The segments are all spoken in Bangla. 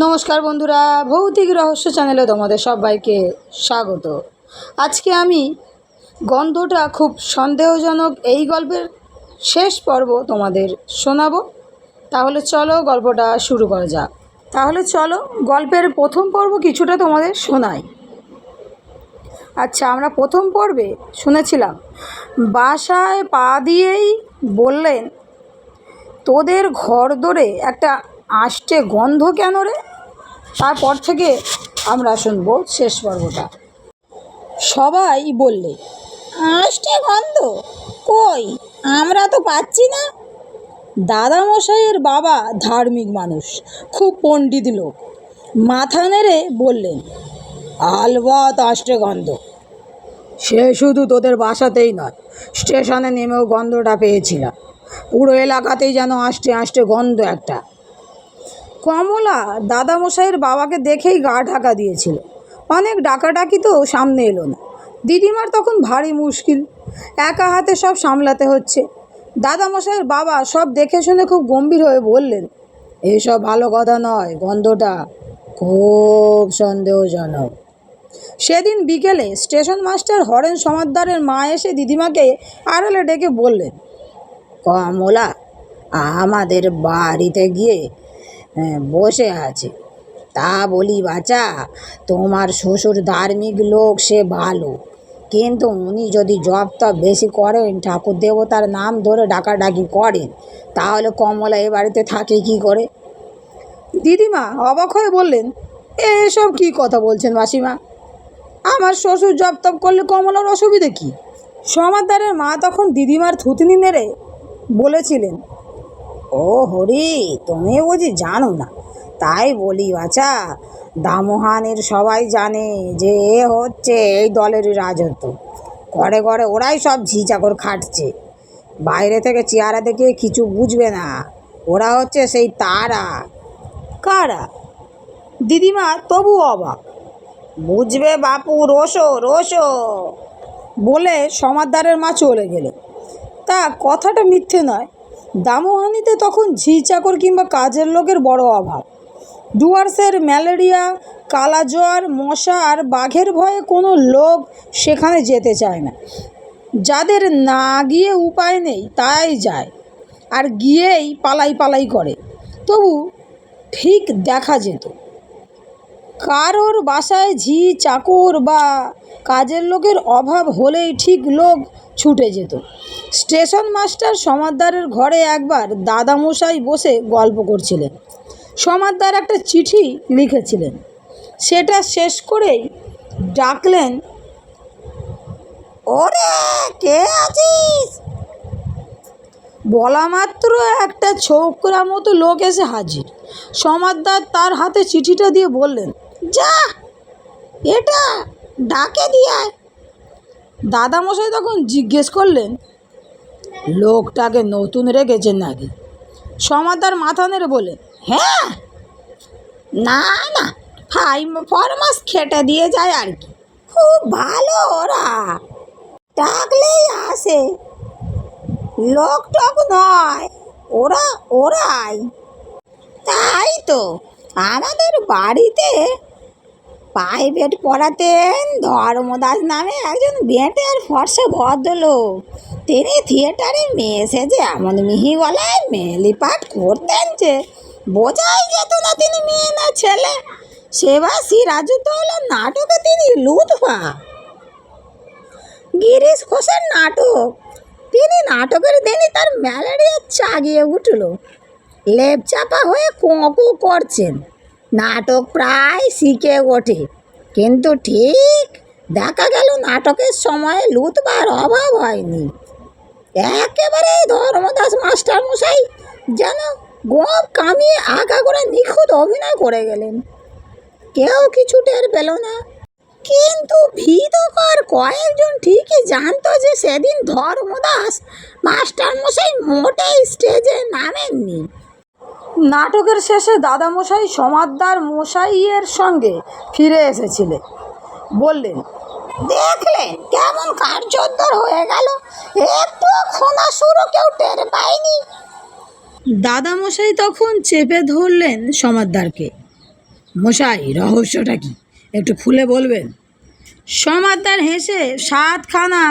নমস্কার বন্ধুরা, ভৌতিক রহস্য চ্যানেলে তোমাদের সবাইকে স্বাগত। আজকে আমি গন্ধটা খুব সন্দেহজনক এই গল্পের শেষ পর্ব তোমাদের শোনাবো। তাহলে চলো গল্পটা শুরু করা যাক। গল্পের প্রথম পর্ব কিছুটা তোমাদের শোনাই। আচ্ছা, আমরা প্রথম পর্বে শুনেছিলাম বাসায় পা দিয়েই বললেন, তোদের ঘর দোরে একটা আষ্টে গন্ধ কেন রে? তারপর থেকে আমরা শুনবো শেষ পর্বটা। সবাই বললে, আষ্টে গন্ধ কই, আমরা তো পাচ্ছি না। দাদামশাইয়ের বাবা ধার্মিক মানুষ, খুব পণ্ডিত লোক, মাথা নেড়ে বললেন, আলবাত আষ্টে গন্ধ। সে শুধু তোদের বাসাতেই নয়, স্টেশনে নেমেও গন্ধটা পেয়েছিলাম। পুরো এলাকাতেই যেন আষ্টে আষ্টে গন্ধ একটা। কমলা দাদামশাইয়ের বাবাকে দেখেই গা ঢাকা দিয়েছিল। অনেক ডাকাডাকি তো সামনে এলো না। দিদিমার তখন ভারী মুশকিল, একা হাতে সব সামলাতে হচ্ছে। দাদামশাইয়ের বাবা সব দেখে শুনে খুব গম্ভীর হয়ে বললেন, এসব ভালো কথা নয়, গন্ধটা খুব সন্দেহজনক। সেদিন বিকেলে স্টেশন মাস্টার হরেন সমাদ্দারের মা এসে দিদিমাকে আড়ালে ডেকে বললেন, কমলা আমাদের বাড়িতে গিয়ে বসে আছে। তা বলি বাচ্চা, তোমার শ্বশুর ধার্মিক লোক, সে ভালো, কিন্তু উনি যদি জপ তপ বেশি করেন, ঠাকুর দেবতার নাম ধরে ডাকাডাকি করেন, তাহলে কমলা এ বাড়িতে থাকে কি করে? দিদিমা অবাক হয়ে বললেন, এসব কি কথা বলছেন মাসিমা? আমার শ্বশুর জপ তপ করলে কমলার অসুবিধে কি? সমাদ্দারের মা তখন দিদিমার থুতনি নেড়ে বলেছিলেন, ও হরি, তুমি বুঝি জানো না? তাই বলি বাছা, দামোহানের সবাই জানে যে এ হচ্ছে এই দলেরই রাজত্ব। ঘরে ঘরে ওরাই সব ঝি চাকর খাটছে। বাইরে থেকে চেহারা দেখে কিছু বুঝবে না, ওরা হচ্ছে সেই তারা। কারা? দিদিমা তবু অবাক। বুঝবে বাপু, রোসো রোসো বলে সমাদ্দারের মা চলে গেলে। তা কথাটা মিথ্যে নয়, দামোহানিতে তখন ঝি চাকর কিংবা কাজের লোকের বড় অভাব। ডুয়ার্সের ম্যালেরিয়া, কালাজ্বর, মশা আর বাঘের ভয়ে কোনো লোক সেখানে যেতে চায় না। যাদের না গিয়ে উপায় নেই তাই যায়, আর গিয়েই পালাই করে। তবু ঠিক দেখা যেত, কারোর বাসায় ঝি চাকর বা কাজের লোকের অভাব হলেই ঠিক লোক ছুটে যেত। স্টেশন মাস্টার সমাদ্দারের ঘরে একবার দাদামশাই বসে গল্প করছিলেন। সমাদ্দার একটা চিঠি লিখেছিলেন, সেটা শেষ করেই ডাকলেন, ওরে কে আছিস? বলা মাত্র একটা ছোকরা মতো লোক এসে হাজির। সমাদ্দার তার হাতে চিঠিটা দিয়ে বললেন, যা এটা ডাকে দিয়ে। দাদামশাই তখন জিজ্ঞেস করলেন, লোকটাকে নতুন রেখেছেন নাকি? সমাদ্দার মাথা নেড়ে বললেন, হ্যাঁ, না না, ফরমাস খেটে দিয়ে যায় আর কি, খুব ভালো ওরা, ডাকলেই আসে, লোক টক নয়, ওরাই। তাই তো, আমাদের বাড়িতে প্রাইভেট পড়াতেন ধর্মদাস নামে একজন বেঁটে আর ফর্সা ভদ্রলোক। তিনি থিয়েটারে মেয়ে সেজে এমন মিহি গলায় মেলি পাঠ করতেন যে বোঝাই যেত না তিনি মেয়ে না ছেলে। সেবা সিরাজউদ্দৌলা নাটকে তিনি লুৎফা, গিরিশ ঘোষের নাটক, তিনি নাটকের দিনই তার ম্যালেরিয়া চাগিয়ে উঠল, লেপ চাপা হয়ে কোঁকো করছেন। নাটক প্রায় শিখে ওঠে, কিন্তু ঠিক দেখা গেল নাটকের সময় লুৎফার অভাব হয়নি। একেবারে ধর্মদাস মাস্টার মশাই যেন গোপ কামিয়ে আঁকা করে নিখুঁত অভিনয় করে গেলেন। কেউ কিছু টের পেল না, কিন্তু ভীতকর কয়েকজন ঠিকই জানতো যে সেদিন ধর্মদাস মাস্টার মশাই মোটেই স্টেজে নামেননি। নাটকের শেষে দাদামশাই সমাদ্দার মশাইয়ের সঙ্গে ফিরে এসেছিলেন। বললেন, দেখলেন কেমন কার্যোদ্ধার হয়ে গেল, একটু খোনা শুরু কেউ টের পায়নি। দাদামশাই তখন চেপে ধরলেন সমাদ্দারকে, মশাই, রহস্যটা কি, একটু খুলে বলবেন? সমাদদার হেসে সাতখানা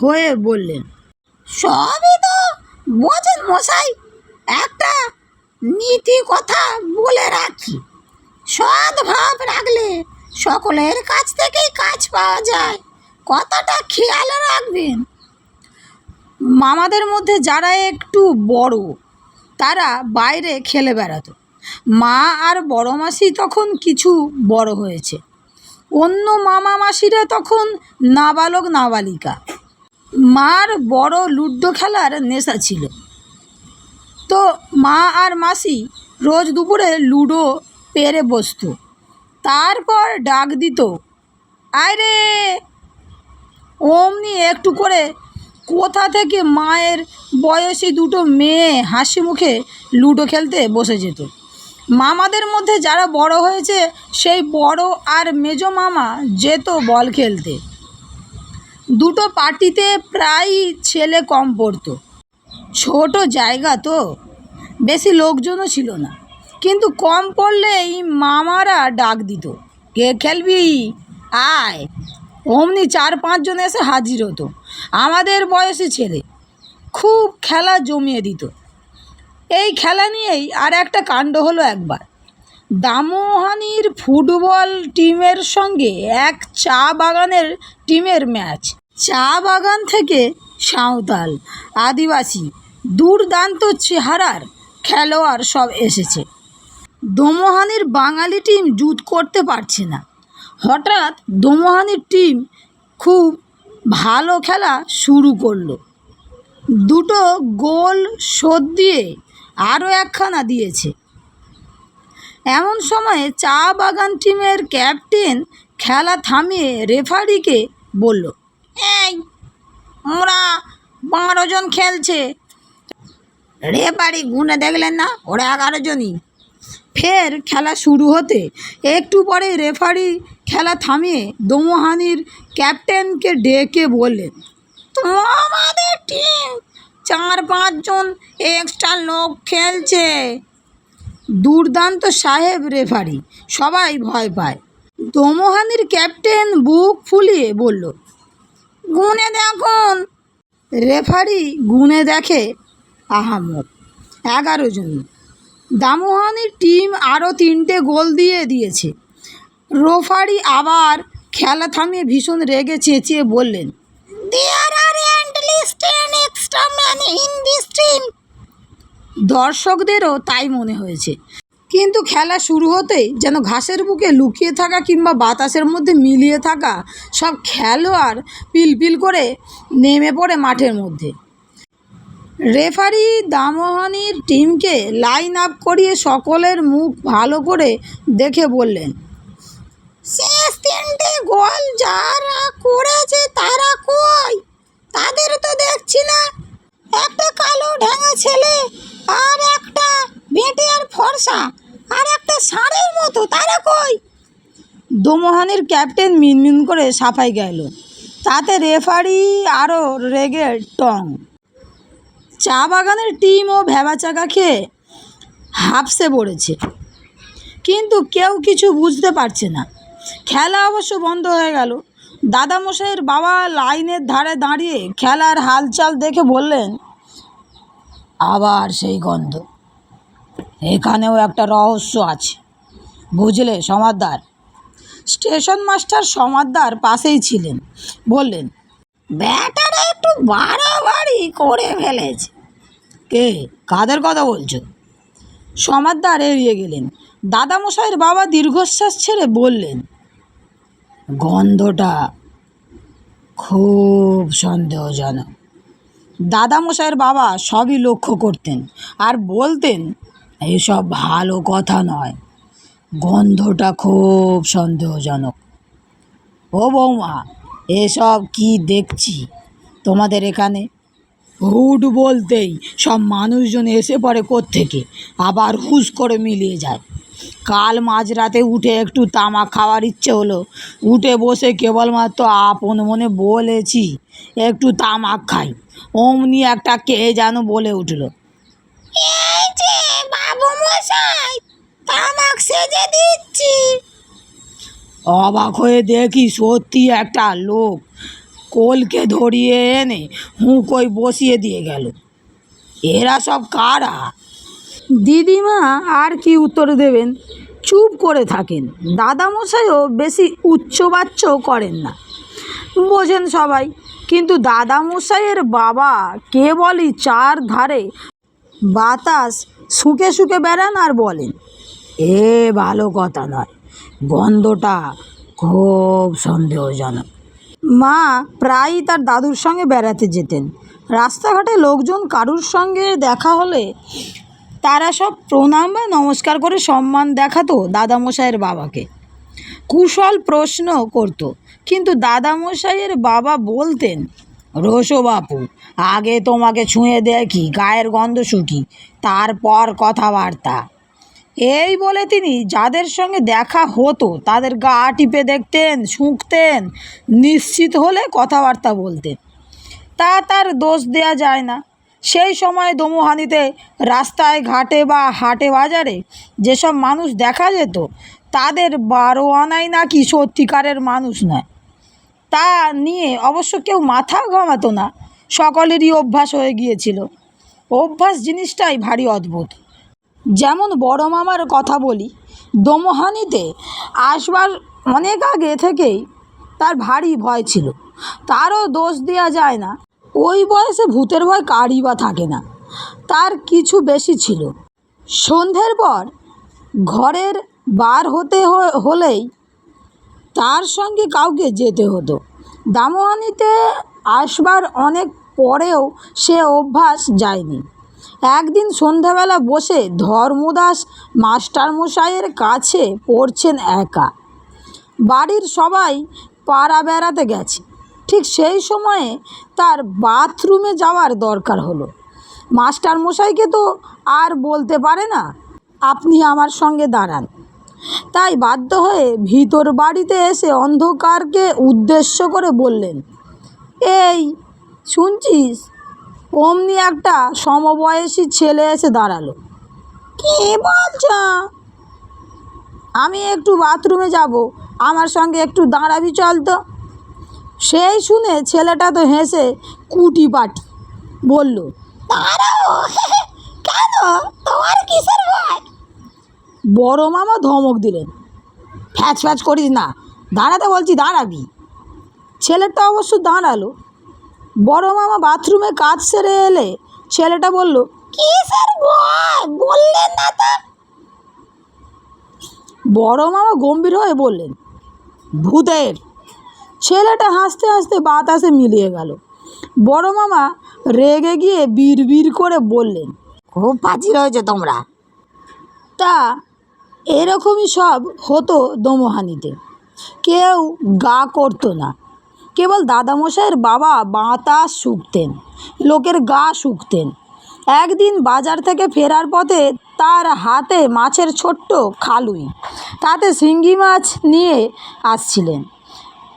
হয়ে বললেন, সবই তো বোঝেন মশাই, একটা নীতি কথা বলে রাখি, সৎ ভাব রাখলে সকলের কাছ থেকেই কাজ পাওয়া যায়, কথাটা খেয়াল রাখবেন। মামাদের মধ্যে যারা একটু বড় তারা বাইরে খেলে বেড়াতো। মা আর বড় মাসি তখন কিছু বড় হয়েছে, অন্য মামা মাসিরা তখন নাবালক নাবালিকা। মার বড় লুডো খেলার নেশা ছিল, তো মা আর মাসি রোজ দুপুরে লুডো পেরে বসতো, তারপর ডাক দিত, আয় রে। অমনি একটু করে কোথা থেকে মায়ের বয়সী দুটো মেয়ে হাসি মুখে লুডো খেলতে বসে যেত। মামাদের মধ্যে যারা বড় হয়েছে সেই বড় আর মেজো মামা যেত বল খেলতে। দুটো পার্টিতে প্রায়ই ছেলে কম পড়তো, ছোট জায়গা তো, বেশি লোকজনও ছিল না, কিন্তু কম পড়লেই মামারা ডাক দিত, কে খেলবি, আয়। অমনি 4-5 জন এসে হাজির হতো, আমাদের বয়সী ছেলে, খুব খেলা জমিয়ে দিত। এই খেলা নিয়েই আর একটা কাণ্ড হলো। একবার দামোহানির ফুটবল টিমের সঙ্গে এক চা বাগানের টিমের ম্যাচ। চা বাগান থেকে সাঁওতাল, আদিবাসী, দুর্দান্ত চেহারার খেলোয়াড় সব এসেছে। দমোহানির বাঙালি টিম জুত করতে পারছে না। হঠাৎ দমোহানির টিম খুব ভালো খেলা শুরু করলো, দুটো গোল শোধ দিয়ে আরও একখানা দিয়েছে। এমন সময়ে চা বাগান টিমের ক্যাপ্টেন খেলা থামিয়ে রেফারিকে বলল, এই, ওরা 12 জন খেলছে। রেফারি গুনে দেখলেন না, ওরা 11 জনই। ফের খেলা শুরু হতে একটু পরে রেফারি খেলা থামিয়ে দমোহানির ক্যাপ্টেনকে ডেকে বললেন, তোমাদের টিম 4-5 জন এক্সট্রা লোক খেলছে। দুর্দান্ত সাহেব রেফারি, সবাই ভয় পায়। দমোহানির ক্যাপ্টেন বুক ফুলিয়ে বলল, গুনে দেখুন। রেফারি গুনে দেখে, আহামক 11 জনই। দামোহানির টিম আরও 3টে গোল দিয়েছে। রেফারি আবার খেলা থামিয়ে ভীষণ রেগে চেঁচিয়ে বললেন, there are at least 10 extra man in this team. দর্শকদেরও তাই মনে হয়েছে, কিন্তু খেলা শুরু হতেই যেন ঘাসের বুকে লুকিয়ে থাকা কিংবা বাতাসের মধ্যে মিলিয়ে থাকা সব খেলোয়াড় পিলপিল করে নেমে পড়ে মাঠের মধ্যে। রেফারি দামোহানির টিমকে লাইন আপ করিয়ে সকলের মুখ ভালো করে দেখে বললেন, শেষ 3টে গোল যারা করেছে তারা কই? তাদের তো দেখছি না। একটা কালো ঢ্যাঙা ছেলে, আর একটা বেঁটে আর ফর্সা, আর একটা ষাঁড়ের মতো, তারা কই? দমোহানির ক্যাপ্টেন মিনমিন করে সাফাই গেল, তাতে রেফারি আরও রেগে টং। চা বাগানের টিমও ভ্যাবাচাকা খেয়ে হাঁপসে পড়েছে, কিন্তু কেউ কিছু বুঝতে পারছে না। খেলা অবশ্য বন্ধ হয়ে গেল। দাদামশাইয়ের বাবা লাইনের ধারে দাঁড়িয়ে খেলার হালচাল দেখে বললেন, আবার সেই গন্ধ, এখানেও একটা রহস্য আছে, বুঝলে সমাদদার? স্টেশন মাস্টার সমাদদার পাশেই ছিলেন, বললেন, ব্যাটারা একটু বাড়াবাড়ি করে ফেলেছে। কে, কাদের কথা বলছো? সমাদদার এড়িয়ে গেলেন। দাদামশাইয়ের বাবা দীর্ঘশ্বাস ছেড়ে বললেন, গন্ধটা খুব সন্দেহজনক। দাদামশাইয়ের বাবা সবই লক্ষ্য করতেন আর বলতেন, এসব ভালো কথা নয়, গন্ধটা খুব সন্দেহজনক। ও বৌমা, এসব কি দেখছি তোমাদের এখানে? হুট বলতেই সব মানুষজন এসে পড়ে কোত্থেকে, আবার হুশ করে মিলিয়ে যায়। কাল মাঝরাতে উঠে একটু তামাক খাওয়ার ইচ্ছে হলো, উঠে বসে কেবলমাত্র আপন মনে বলেছি একটু তামাক খাই, অমনি একটা কে যেন বলে উঠল, এই যে বাবু মশাই, তামাক সেজে দিচ্ছি। অবাক হয়ে দেখি সত্যি একটা লোক কোলকে ধরিয়ে এনে হুঁকোয় বসিয়ে দিয়ে গেল। এরা সব কারা? দিদিমা আর কি উত্তর দেবেন, চুপ করে থাকেন। দাদামশাইও বেশি উচ্চবাচ্য করেন না, বোঝেন সবাই। কিন্তু দাদামশাইয়ের বাবা কেবলই চার ধারে বাতাস শুকে শুকে বেড়ান আর বলেন, এ ভালো কথা নয়, গন্ধটা খুব সন্দেহজনক। মা প্রায়ই তার দাদুর সঙ্গে বেড়াতে যেতেন। রাস্তাঘাটে লোকজন কারুর সঙ্গে দেখা হলে তারা সব প্রণাম বা নমস্কার করে সম্মান দেখাতো দাদামশাইয়ের বাবাকে, কুশল প্রশ্ন করত। কিন্তু দাদামশাইয়ের বাবা বলতেন, রোসো বাপু, আগে তোমাকে ছুঁয়ে দেখি গায়ের গন্ধ শুকি, তারপর কথাবার্তা। এই বলে তিনি যাদের সঙ্গে দেখা হতো তাদের গা টিপে দেখতেন, শুঁকতেন, নিশ্চিত হলে কথাবার্তা বলতেন। তা তার দোষ দেয়া যায় না। সেই সময় দমুহানিতে রাস্তায় ঘাটে বা হাটে বাজারে যেসব মানুষ দেখা যেত তাদের 12 আনাই নাকি সত্যিকারের মানুষ নয়, তা নিয়ে অবশ্য কেউ মাথা ঘামাতো না। সকলেরই অভ্যাস হয়ে গিয়েছিল। অভ্যাস জিনিসটাই ভারী অদ্ভুত। যেমন বড় মামার কথা বলি, দমুহানিতে আসবার অনেক আগে থেকেই তার ভারী ভয় ছিল। তারও দোষ দেওয়া যায় না, ওই বয়সে ভূতের ভয় কারই বা থাকে না। তার কিছু বেশি ছিল। সন্ধ্যের পর ঘরের বার হতে হলেই তার সঙ্গে কাউকে যেতে হতো। দামোহানিতে আসবার অনেক পরেও সে অভ্যাস যায়নি। একদিন সন্ধ্যাবেলা বসে ধর্মদাস মাস্টারমশাইয়ের কাছে পড়ছেন একা। বাড়ির সবাই পাড়া বেড়াতে গেছে। ঠিক সেই সময়ে তার বাথরুমে যাওয়ার দরকার হলো। মাস্টারমশাইকে তো আর বলতে পারে না, আপনি আমার সঙ্গে দাঁড়ান। তাই বাধ্য হয়ে ভিতর বাড়িতে এসে অন্ধকারকে উদ্দেশ্য করে বললেন, এই শুনছিস? অমনি একটা সমবয়সী ছেলে এসে দাঁড়ালো। কী বলছ? আমি একটু বাথরুমে যাব, আমার সঙ্গে একটু দাঁড়াবি চল তো। সেই শুনে ছেলেটা তো হেসে কুটি পাটি বলল, দাঁড়াও কেন, তোমার কিসের ভয়? বড় মামা ধমক দিলেন, ফ্যাচ ফ্যাচ করিস না, দাঁড়াতে বলছি দাঁড়াবি। ছেলেটা অবশ্য দাঁড়ালো। বড় মামা বাথরুমে কাজ সেরে এলে ছেলেটা বলল, কিসের ভয় বললেন না তো? বড় মামা গম্ভীর হয়ে বললেন, ভূতের। ছেলেটা হাসতে হাসতে বাতাসে মিলিয়ে গেল। বড় মামা রেগে গিয়ে বিড় করে বললেন, খুব পাজি রয়েছে তোমরা। তা এরকমই সব হতো দমুহানিতে। কেউ গা করতো না। কেবল দাদামশাইয়ের বাবা বাতাস শুকতেন, লোকের গা শুকতেন। একদিন বাজার থেকে ফেরার পথে তার হাতে মাছের ছোট্ট খালুই, তাতে শিঙ্গি মাছ নিয়ে আসছিলেন।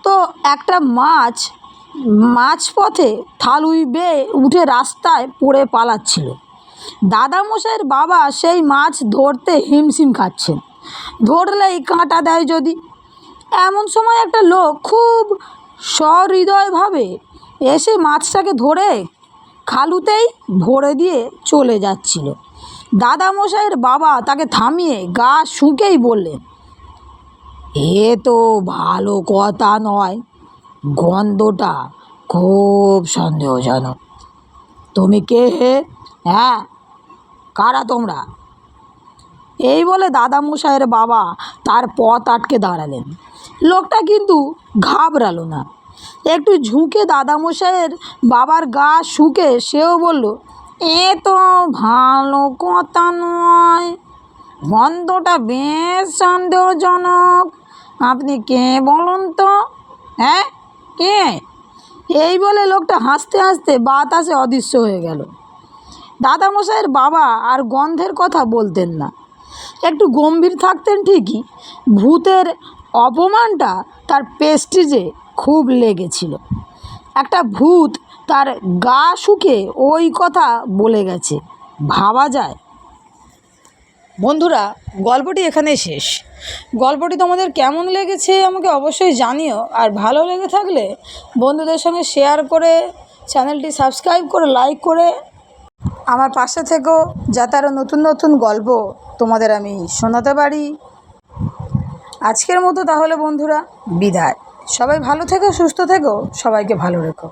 তো একটা মাঝপথে থালুই বেয়ে উঠে রাস্তায় পড়ে পালাচ্ছিল। দাদামশাইয়ের বাবা সেই মাছ ধরতে হিমশিম খাচ্ছেন, ধরলেই কাঁটা দেয় যদি। এমন সময় একটা লোক খুব সহৃদয়ভাবে এসে মাছটাকে ধরে খালুতেই ভরে দিয়ে চলে যাচ্ছিল। দাদামশাইয়ের বাবা তাকে থামিয়ে গা শুঁকেই বললেন, এ তো ভালো কথা নয়, গন্ধটা খুব সন্দেহজনক। তুমি কে হে? হ্যাঁ, কারা তোমরা? এই বলে দাদামশাইয়ের বাবা তার পথ আটকে দাঁড়ালেন। লোকটা কিন্তু ঘাবড়ালো না, একটু ঝুঁকে দাদামশাইয়ের বাবার গা শুকে সেও বলল, এ তো ভালো কথা নয়, গন্ধটা বেশ সন্দেহজনক। আপনি কে বলুন তো? হ্যাঁ, কে? এই বলে লোকটা হাসতে হাসতে বাতাসে অদৃশ্য হয়ে গেল। দাদামশাইয়ের বাবা আর গন্ধের কথা বলতেন না, একটু গম্ভীর থাকতেন ঠিকই। ভূতের অপমানটা তার প্রেস্টিজে খুব লেগেছিল। একটা ভূত তার গা শুকে ওই কথা বলে গেছে, ভাবা যায়। বন্ধুরা, গল্পটি এখানেই শেষ। গল্পটি তোমাদের কেমন লেগেছে আমাকে অবশ্যই জানিও। আর ভালো লেগে থাকলে বন্ধুদের সঙ্গে শেয়ার করে, চ্যানেলটি সাবস্ক্রাইব করে, লাইক করে আমার পাশে থেকো, যাতে আরও নতুন নতুন গল্প তোমাদের আমি শোনাতে পারি। আজকের মতো তাহলে বন্ধুরা বিদায়। সবাই ভালো থেকো, সুস্থ থেকো, সবাইকে ভালো রেখো।